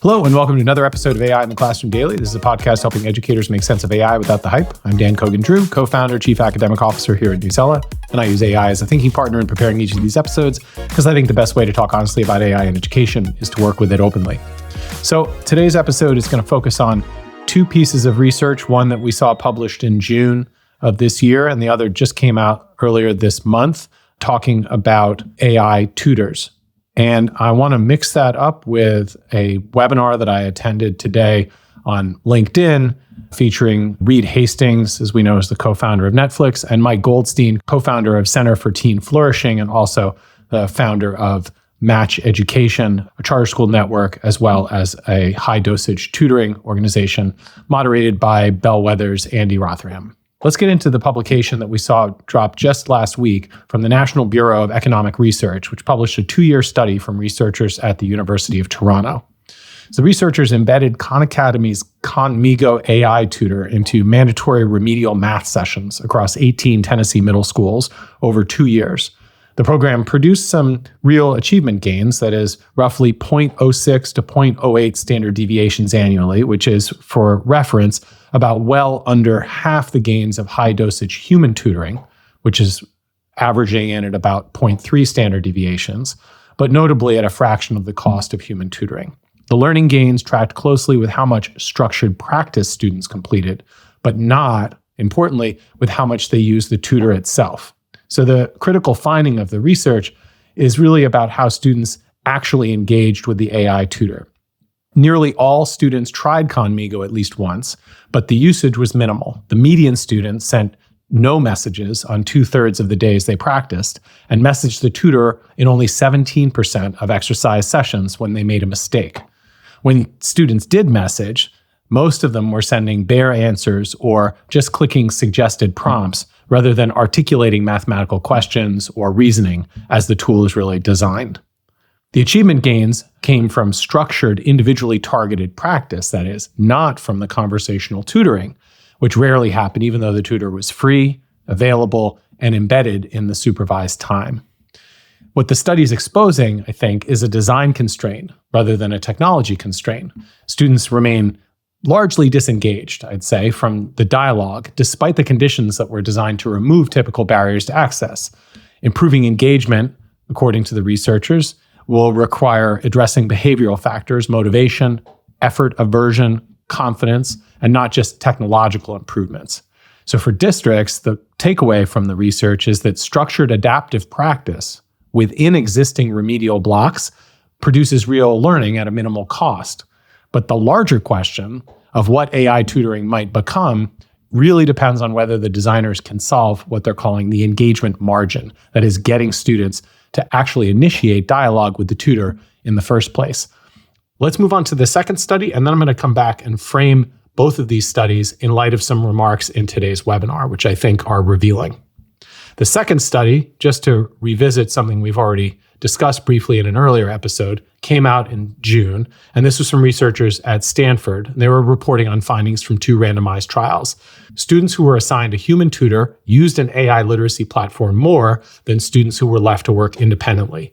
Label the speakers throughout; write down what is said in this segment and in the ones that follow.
Speaker 1: Hello, and welcome to another episode of AI in the Classroom Daily. This is a podcast helping educators make sense of AI without the hype. I'm Dan Cogan-Drew, co-founder, chief academic officer here at Newsela, and I use AI as a thinking partner in preparing each of these episodes because I think the best way to talk honestly about AI in education is to work with it openly. So today's episode is going to focus on two pieces of research, one that we saw published in June of this year, and the other just came out earlier this month, talking about AI tutors. And I want to mix that up with a webinar that I attended today on LinkedIn featuring Reed Hastings, as we know, as the co-founder of Netflix, and Mike Goldstein, co-founder of Center for Teen Flourishing, and also the founder of Match Education, a charter school network, as well as a high-dosage tutoring organization moderated by Bellwether's Andy Rotherham. Let's get into the publication that we saw drop just last week from the National Bureau of Economic Research, which published a 2-year study from researchers at the University of Toronto. So the researchers embedded Khan Academy's Khanmigo AI tutor into mandatory remedial math sessions across 18 Tennessee middle schools over 2 years. The program produced some real achievement gains, that is roughly 0.06 to 0.08 standard deviations annually, which is, for reference, about well under half the gains of high-dosage human tutoring, which is averaging in at about 0.3 standard deviations, but notably at a fraction of the cost of human tutoring. The learning gains tracked closely with how much structured practice students completed, but not, importantly, with how much they used the tutor itself. So the critical finding of the research is really about how students actually engaged with the AI tutor. Nearly all students tried Khanmigo at least once, but the usage was minimal. The median student sent no messages on 2/3 of the days they practiced and messaged the tutor in only 17% of exercise sessions when they made a mistake. When students did message, most of them were sending bare answers or just clicking suggested prompts rather than articulating mathematical questions or reasoning as the tool is really designed. The achievement gains came from structured, individually targeted practice, that is, not from the conversational tutoring, which rarely happened even though the tutor was free, available, and embedded in the supervised time. What the study is exposing, I think, is a design constraint rather than a technology constraint. Students remain largely disengaged, I'd say, from the dialogue, despite the conditions that were designed to remove typical barriers to access. Improving engagement, according to the researchers, will require addressing behavioral factors, motivation, effort, aversion, confidence, and not just technological improvements. So for districts, the takeaway from the research is that structured adaptive practice within existing remedial blocks produces real learning at a minimal cost. But the larger question of what AI tutoring might become really depends on whether the designers can solve what they're calling the engagement margin, that is, getting students to actually initiate dialogue with the tutor in the first place. Let's move on to the second study, and then I'm going to come back and frame both of these studies in light of some remarks in today's webinar, which I think are revealing. The second study, just to revisit something we've already discussed briefly in an earlier episode, came out in June, and this was from researchers at Stanford. They were reporting on findings from 2 randomized trials. Students who were assigned a human tutor used an AI literacy platform more than students who were left to work independently.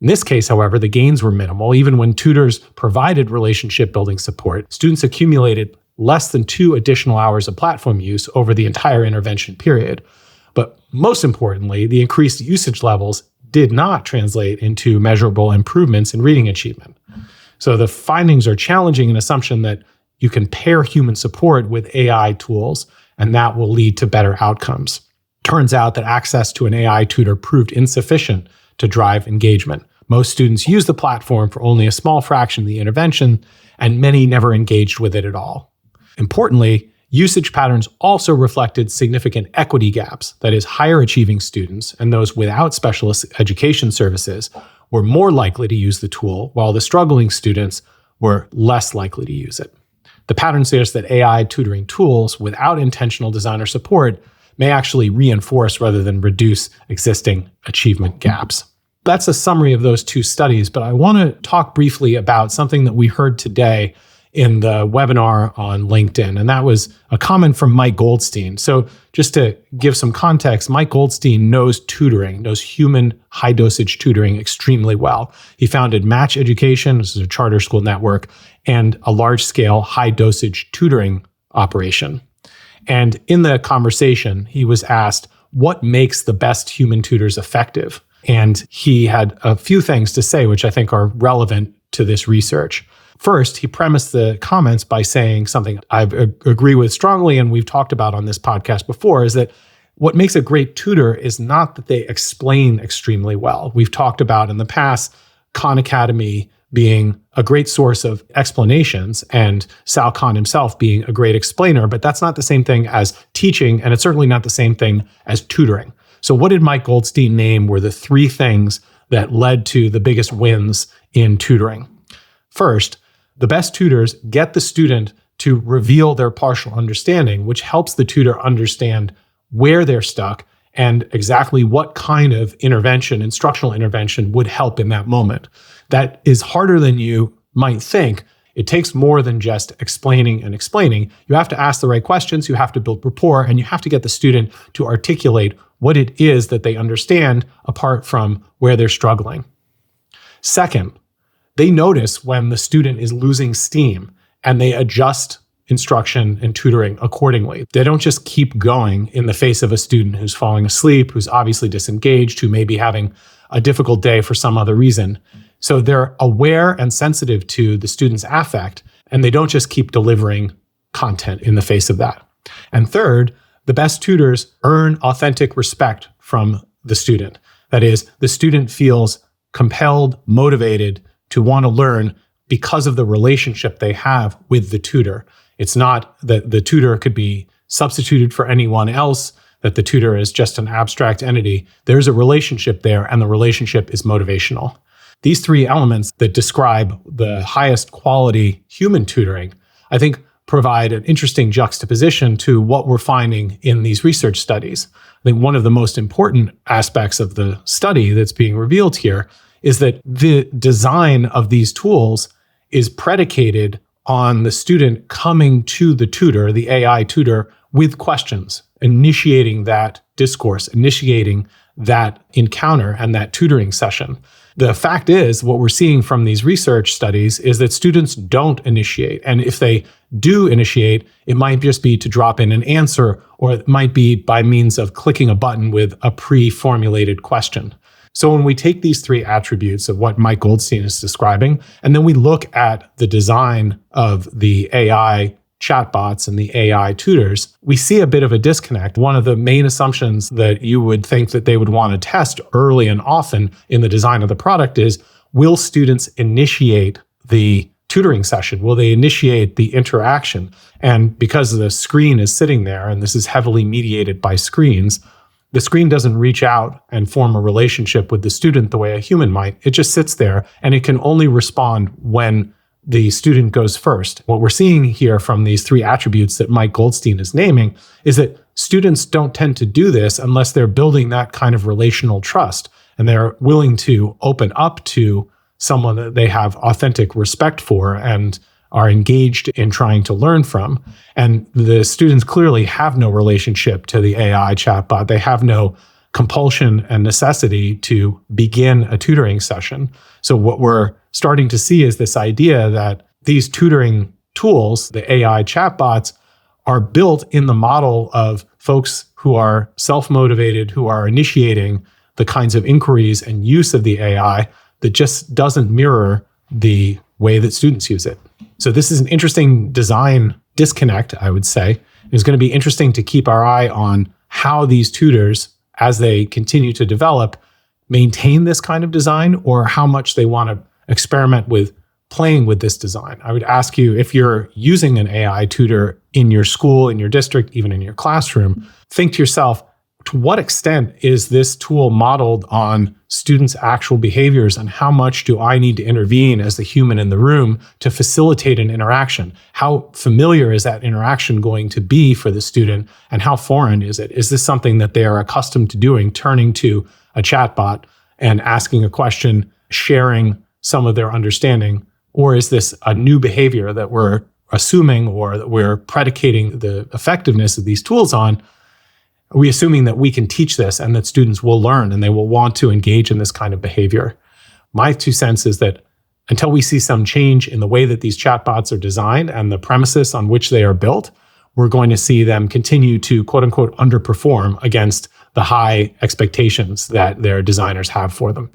Speaker 1: In this case, however, the gains were minimal. Even when tutors provided relationship-building support, students accumulated less than 2 additional hours of platform use over the entire intervention period. But most importantly, the increased usage levels did not translate into measurable improvements in reading achievement. So the findings are challenging an assumption that you can pair human support with AI tools, and that will lead to better outcomes. Turns out that access to an AI tutor proved insufficient to drive engagement. Most students used the platform for only a small fraction of the intervention, and many never engaged with it at all. Importantly, usage patterns also reflected significant equity gaps, that is, higher achieving students and those without special education services were more likely to use the tool, while the struggling students were less likely to use it. The pattern suggests that AI tutoring tools without intentional designer support may actually reinforce rather than reduce existing achievement gaps. That's a summary of those 2 studies, but I want to talk briefly about something that we heard today in the webinar on LinkedIn. And that was a comment from Mike Goldstein. So just to give some context, Mike Goldstein knows tutoring, knows human high-dosage tutoring extremely well. He founded Match Education, this is a charter school network, and a large-scale high-dosage tutoring operation. And in the conversation, he was asked, what makes the best human tutors effective? And he had a few things to say, which I think are relevant to this research. First, he premised the comments by saying something I agree with strongly, and we've talked about on this podcast before, is that what makes a great tutor is not that they explain extremely well. We've talked about in the past Khan Academy being a great source of explanations and Sal Khan himself being a great explainer, but that's not the same thing as teaching, and it's certainly not the same thing as tutoring. So what did Mike Goldstein name were the three things that led to the biggest wins in tutoring? First, the best tutors get the student to reveal their partial understanding, which helps the tutor understand where they're stuck and exactly what kind of intervention, instructional intervention, would help in that moment. That is harder than you might think. It takes more than just explaining and explaining. You have to ask the right questions, you have to build rapport, and you have to get the student to articulate what it is that they understand apart from where they're struggling. Second, they notice when the student is losing steam and they adjust instruction and tutoring accordingly. They don't just keep going in the face of a student who's falling asleep, who's obviously disengaged, who may be having a difficult day for some other reason. So they're aware and sensitive to the student's affect, and they don't just keep delivering content in the face of that. And third, the best tutors earn authentic respect from the student. That is, the student feels compelled, motivated to want to learn because of the relationship they have with the tutor. It's not that the tutor could be substituted for anyone else, that the tutor is just an abstract entity. There's a relationship there, and the relationship is motivational. These three elements that describe the highest quality human tutoring, I think, provide an interesting juxtaposition to what we're finding in these research studies. I think one of the most important aspects of the study that's being revealed here is that the design of these tools is predicated on the student coming to the tutor, the AI tutor, with questions, initiating that discourse, initiating that encounter and that tutoring session. The fact is, what we're seeing from these research studies is that students don't initiate. And if they do initiate, it might just be to drop in an answer, or it might be by means of clicking a button with a pre-formulated question. So when we take these three attributes of what Mike Goldstein is describing, and then we look at the design of the AI chatbots and the AI tutors, we see a bit of a disconnect. One of the main assumptions that you would think that they would want to test early and often in the design of the product is, will students initiate the tutoring session? Will they initiate the interaction? And because the screen is sitting there, and this is heavily mediated by screens, the screen doesn't reach out and form a relationship with the student the way a human might. It just sits there, and it can only respond when the student goes first. What we're seeing here from these three attributes that Mike Goldstein is naming is that students don't tend to do this unless they're building that kind of relational trust, and they're willing to open up to someone that they have authentic respect for and are engaged in trying to learn from. And the students clearly have no relationship to the AI chatbot. They have no compulsion and necessity to begin a tutoring session. So what we're starting to see is this idea that these tutoring tools, the AI chatbots, are built in the model of folks who are self-motivated, who are initiating the kinds of inquiries and use of the AI that just doesn't mirror the way that students use it. So this is an interesting design disconnect, I would say. It's going to be interesting to keep our eye on how these tutors, as they continue to develop, maintain this kind of design, or how much they want to experiment with playing with this design. I would ask you, if you're using an AI tutor in your school, in your district, even in your classroom, think to yourself, to what extent is this tool modeled on students' actual behaviors, and how much do I need to intervene as the human in the room to facilitate an interaction? How familiar is that interaction going to be for the student, and how foreign is it? Is this something that they are accustomed to doing, turning to a chatbot and asking a question, sharing some of their understanding? Or is this a new behavior that we're assuming or that we're predicating the effectiveness of these tools on, are we assuming that we can teach this and that students will learn and they will want to engage in this kind of behavior? My 2 cents is that until we see some change in the way that these chatbots are designed and the premises on which they are built, we're going to see them continue to, quote unquote, underperform against the high expectations that their designers have for them.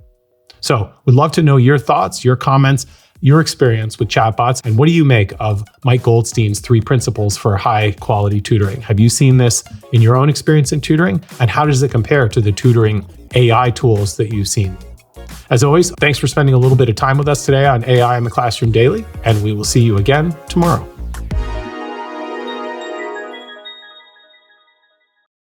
Speaker 1: So we'd love to know your thoughts, your comments, your experience with chatbots, and what do you make of Mike Goldstein's 3 principles for high quality tutoring? Have you seen this in your own experience in tutoring? And how does it compare to the tutoring AI tools that you've seen? As always, thanks for spending a little bit of time with us today on AI in the Classroom Daily, and we will see you again tomorrow.